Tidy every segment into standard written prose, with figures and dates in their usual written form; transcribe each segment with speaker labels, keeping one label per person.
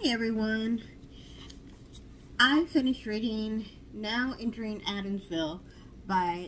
Speaker 1: Hey everyone, I finished reading Now Entering Addemsville by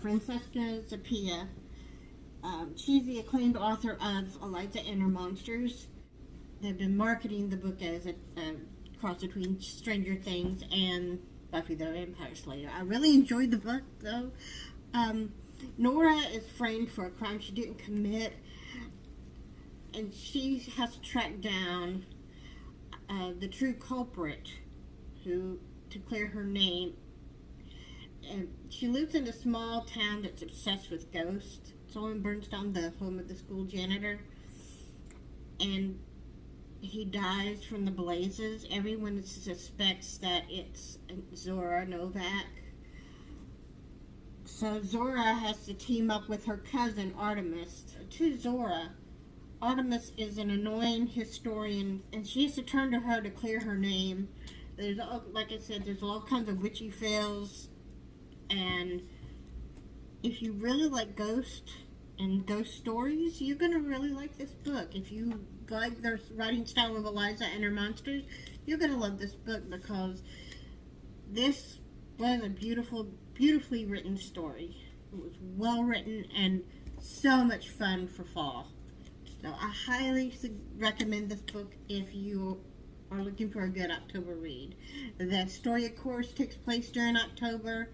Speaker 1: Francesca Zappia. She's the acclaimed author of Eliza and Her Monsters. They've been marketing the book as a cross between Stranger Things and Buffy the Vampire Slayer. I really enjoyed the book though. Nora is framed for a crime she didn't commit, and she has to track down the true culprit to clear her name. And she lives in a small town that's obsessed with ghosts. Someone burns down the home of the school janitor, and he dies from the blazes. Everyone suspects that it's Zora Novak. So Zora has to team up with her cousin Artemis. To Zora, Artemis is an annoying historian, and she has to turn to her to clear her name. There's, like I said, there's all kinds of witchy fails, and if you really like ghosts and ghost stories, you're going to really like this book. If you like the writing style of Eliza and Her Monsters, you're going to love this book, because this was a beautifully written story. It was well written and so much fun for fall. So I highly recommend this book if you are looking for a good October read. The story, of course, takes place during October,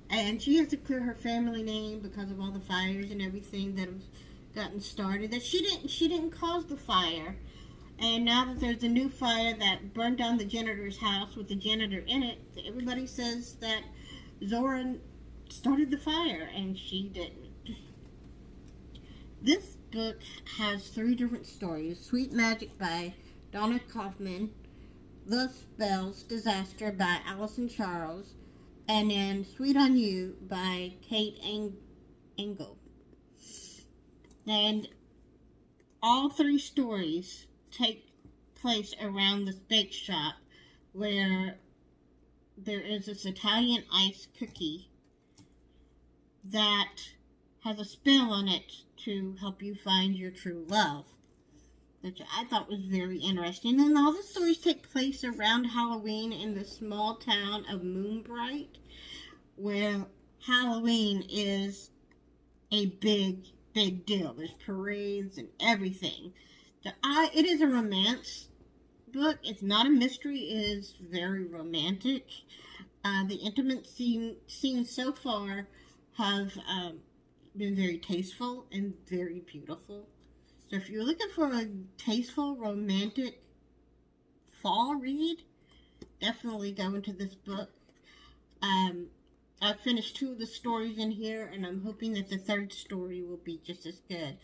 Speaker 1: and she has to clear her family name because of all the fires and everything that have gotten started. That she didn't cause the fire, and now that there's a new fire that burned down the janitor's house with the janitor in it, everybody says that Zora started the fire, and she didn't. This book has 3 different stories: Sweet Magic by Donna Kaufman, The Spells Disaster by Allison Charles, and then Sweet on You by Kate Engel. And all 3 stories take place around this bake shop where there is this Italian ice cookie that has a spell on it to help you find your true love, which I thought was very interesting. And all the stories take place around Halloween in the small town of Moonbright, where Halloween is a big deal. There's parades and everything. So it is a romance book. It's not a mystery. It is very romantic. The intimate scenes so far have been very tasteful and very beautiful. So if you're looking for a tasteful, romantic fall read, definitely go into this book. I've finished 2 of the stories in here, and I'm hoping that the 3rd story will be just as good.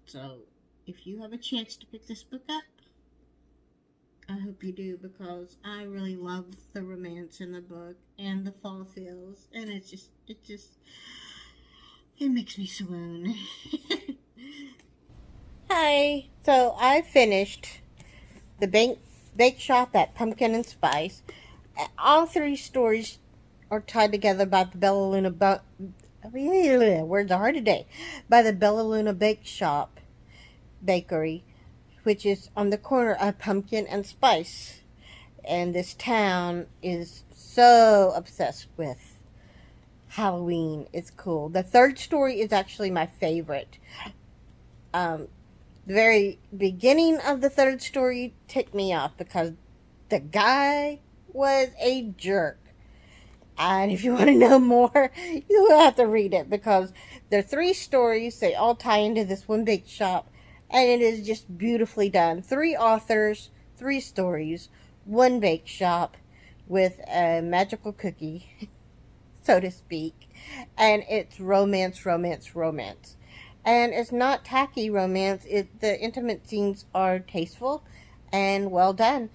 Speaker 1: So if you have a chance to pick this book up, I hope you do, because I really love the romance in the book and the fall feels, and it makes me swoon. Hi. So I finished the bake shop at Pumpkin and Spice. All 3 stories are tied together by the Bella Luna words are hard today. By the Bella Luna Bake Shop Bakery, which is on the corner of Pumpkin and Spice. And this town is so obsessed with Halloween. It's cool. The 3rd story is actually my favorite. The very beginning of the 3rd story ticked me off because the guy was a jerk. And if you want to know more, you will have to read it, because there are 3 stories. They all tie into this one bake shop, and it is just beautifully done. 3 authors, 3 stories, 1 bake shop with a magical cookie, so to speak. And it's romance. And it's not tacky romance. The intimate scenes are tasteful and well done.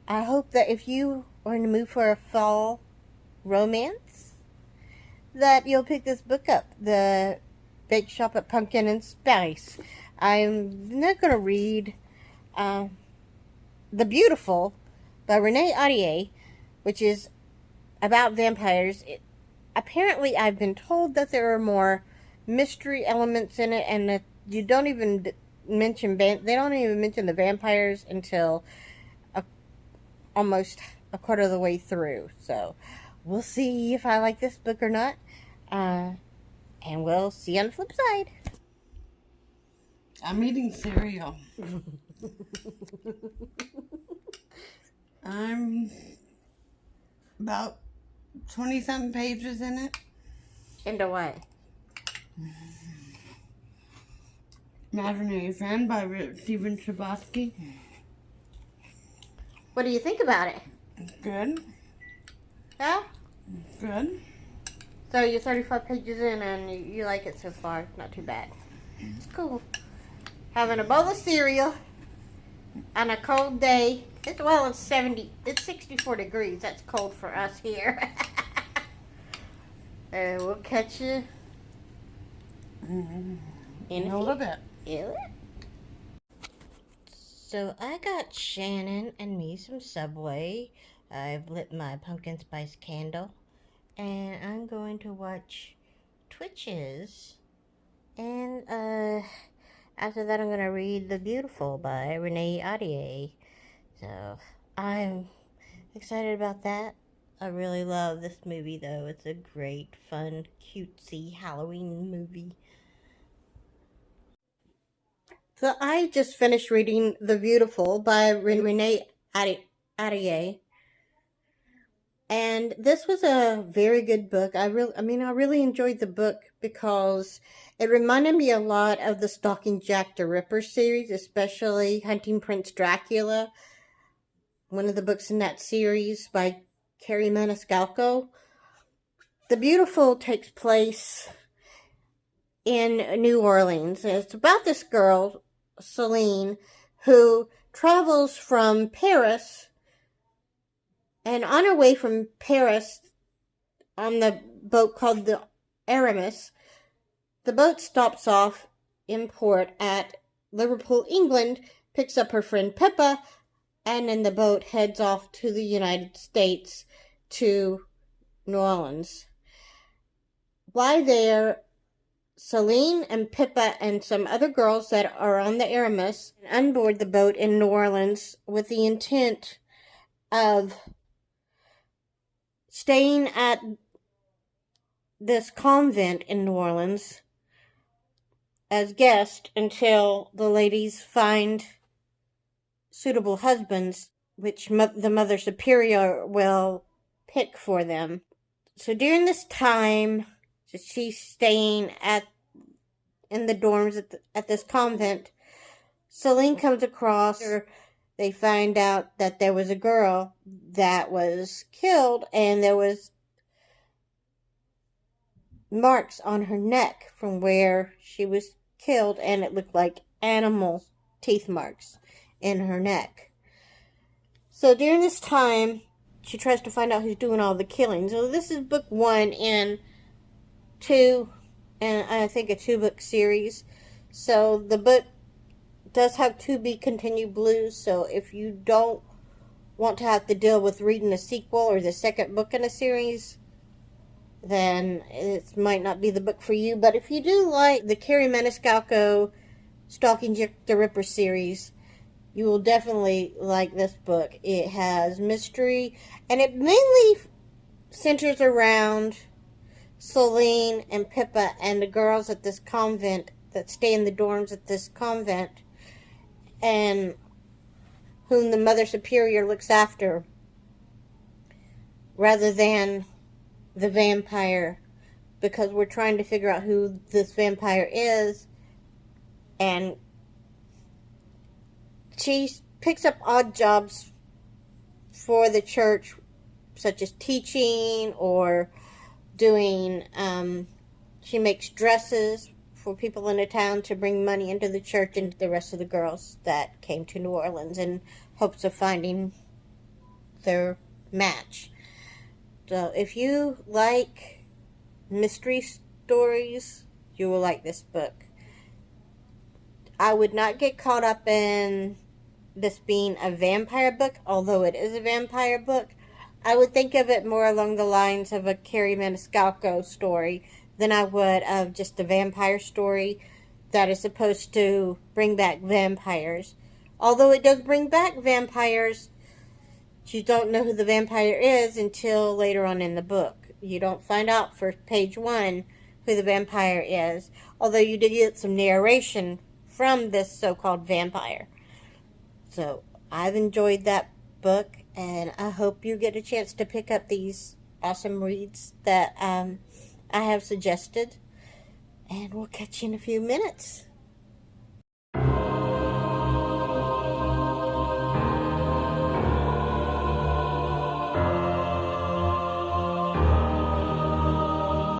Speaker 1: I hope that if you are in the mood for a fall romance, that you'll pick this book up, The Bake Shop at Pumpkin and Spice. I'm not going to read The Beautiful by Renee Audier, which is about vampires. Apparently, I've been told that there are more mystery elements in it, and that you don't even they don't even mention the vampires until almost a quarter of the way through. So we'll see if I like this book or not. And we'll see you on the flip side.
Speaker 2: I'm eating cereal. I'm about 20-something pages in it.
Speaker 1: Into what?
Speaker 2: Imaginary Friend by Stephen Chbosky.
Speaker 1: What do you think about it?
Speaker 2: Good.
Speaker 1: Yeah?
Speaker 2: Good.
Speaker 1: So you're 35 pages in and you like it so far. Not too bad. It's cool. Having a bowl of cereal on a cold day. It's 64 degrees. That's cold for us here. And we'll catch you
Speaker 2: In
Speaker 1: in
Speaker 2: a little bit.
Speaker 1: Yeah. So I got Shannon and me some Subway. I've lit my pumpkin spice candle. And I'm going to watch Twitches. And after that I'm going to read The Beautiful by Renee Ahdieh. So I'm excited about that. I really love this movie though. It's a great, fun, cutesy Halloween movie. So I just finished reading The Beautiful by Renee Ahdieh. And this was a very good book. I really enjoyed the book because it reminded me a lot of the Stalking Jack the Ripper series, especially Hunting Prince Dracula, one of the books in that series by Carrie Maniscalco. The Beautiful takes place in New Orleans. And it's about this girl, Celine, who travels from Paris. And on her way from Paris, on the boat called the Aramis, the boat stops off in port at Liverpool, England, picks up her friend Pippa, and then the boat heads off to the United States to New Orleans. While there, Celine and Pippa and some other girls that are on the Aramis onboard the boat in New Orleans with the intent of staying at this convent in New Orleans as guests until the ladies find suitable husbands, which the Mother Superior will pick for them. So during this time, she's staying in the dorms at this convent. Celine comes across her. They find out that there was a girl that was killed, and there was marks on her neck from where she was killed, and it looked like animal teeth marks in her neck. So during this time, she tries to find out who's doing all the killing. So this is book 1 in 2, and I think a 2-book series. So the book does have to be continued blues, so if you don't want to have to deal with reading a sequel or the second book in a series, then it might not be the book for you. But if you do like the Carrie Maniscalco Stalking Jack the Ripper series, you will definitely like this book. It has mystery, and it mainly centers around Celine and Pippa and the girls at this convent that stay in the dorms at this convent, and whom the Mother Superior looks after, rather than the vampire, because we're trying to figure out who this vampire is. And she picks up odd jobs for the church, such as teaching or doing, she makes dresses for people in the town to bring money into the church and the rest of the girls that came to New Orleans in hopes of finding their match. So if you like mystery stories, you will like this book. I would not get caught up in this being a vampire book, although it is a vampire book. I would think of it more along the lines of a Carrie Maniscalco story than I would of just a vampire story, that is supposed to bring back vampires. Although it does bring back vampires, you don't know who the vampire is until later on in the book. You don't find out for page 1 who the vampire is, although you did get some narration from this so-called vampire. So I've enjoyed that book, and I hope you get a chance to pick up these awesome reads that I have suggested. And we'll catch you in a few minutes.